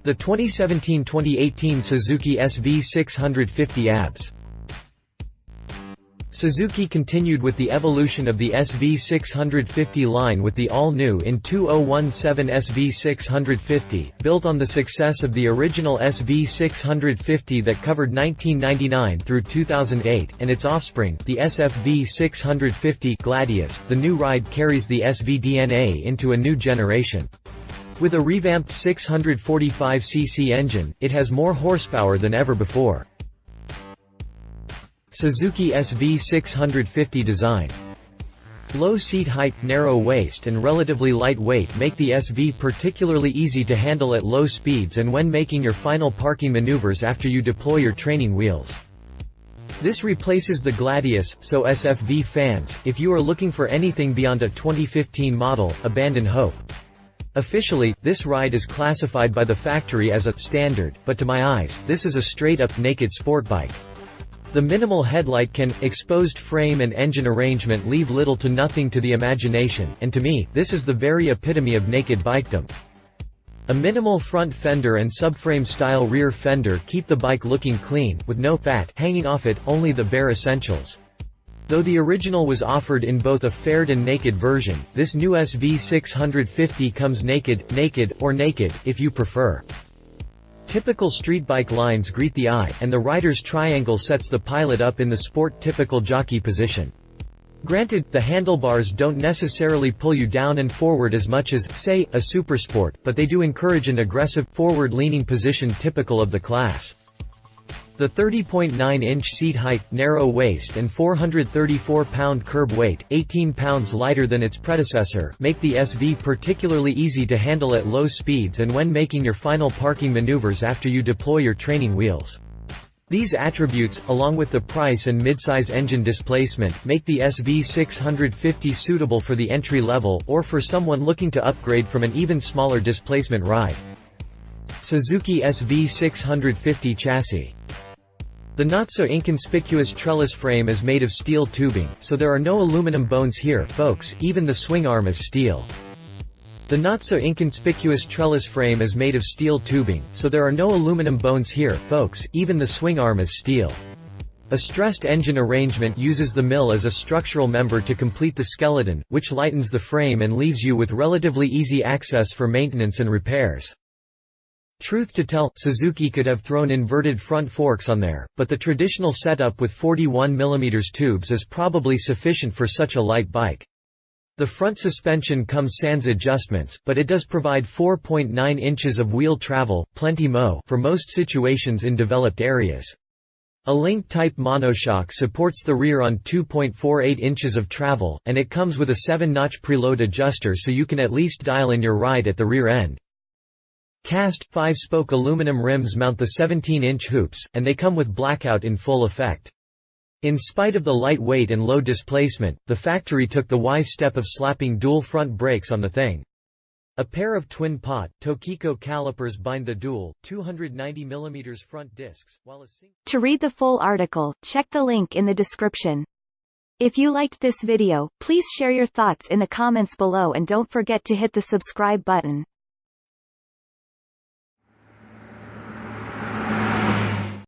The 2017-2018 Suzuki SV650 ABS. Suzuki continued with the evolution of the SV650 line with the all-new in 2017 SV650, built on the success of the original SV650 that covered 1999 through 2008, and its offspring, the SFV650 Gladius. The new ride carries the SV DNA into a new generation. With a revamped 645cc engine, it has more horsepower than ever before. Suzuki SV650 design. Low seat height, narrow waist and relatively light weight make the SV particularly easy to handle at low speeds and when making your final parking maneuvers after you deploy your training wheels. This replaces the Gladius, so SFV fans, if you are looking for anything beyond a 2015 model, abandon hope. Officially, this ride is classified by the factory as a standard, but to my eyes, this is a straight-up naked sport bike. The minimal headlight can, exposed frame and engine arrangement leave little to nothing to the imagination, and to me, this is the very epitome of naked bikedom. A minimal front fender and subframe-style rear fender keep the bike looking clean, with no fat hanging off it, only the bare essentials. Though the original was offered in both a faired and naked version, this new SV650 comes naked, or naked, if you prefer. Typical street bike lines greet the eye, and the rider's triangle sets the pilot up in the sport-typical jockey position. Granted, the handlebars don't necessarily pull you down and forward as much as, say, a supersport, but they do encourage an aggressive, forward-leaning position typical of the class. The 30.9-inch seat height, narrow waist and 434-pound curb weight, 18 pounds lighter than its predecessor, make the SV particularly easy to handle at low speeds and when making your final parking maneuvers after you deploy your training wheels. These attributes, along with the price and midsize engine displacement, make the SV650 suitable for the entry-level, or for someone looking to upgrade from an even smaller displacement ride. Suzuki SV650 chassis. The not-so-inconspicuous trellis frame is made of steel tubing, so there are no aluminum bones here, folks, even the swing arm is steel. The not-so-inconspicuous trellis frame is made of steel tubing, so there are no aluminum bones here, folks, even the swing arm is steel. A stressed engine arrangement uses the mill as a structural member to complete the skeleton, which lightens the frame and leaves you with relatively easy access for maintenance and repairs. Truth to tell, Suzuki could have thrown inverted front forks on there, but the traditional setup with 41mm tubes is probably sufficient for such a light bike. The front suspension comes sans adjustments, but it does provide 4.9 inches of wheel travel, plenty for most situations in developed areas. A link-type monoshock supports the rear on 2.48 inches of travel, and it comes with a 7-notch preload adjuster so you can at least dial in your ride at the rear end. Cast, 5-spoke aluminum rims mount the 17-inch hoops, and they come with blackout in full effect. In spite of the light weight and low displacement, the factory took the wise step of slapping dual front brakes on the thing. A pair of twin-pot, Tokiko calipers bind the dual, 290mm front discs, while To read the full article, check the link in the description. If you liked this video, please share your thoughts in the comments below and don't forget to hit the subscribe button.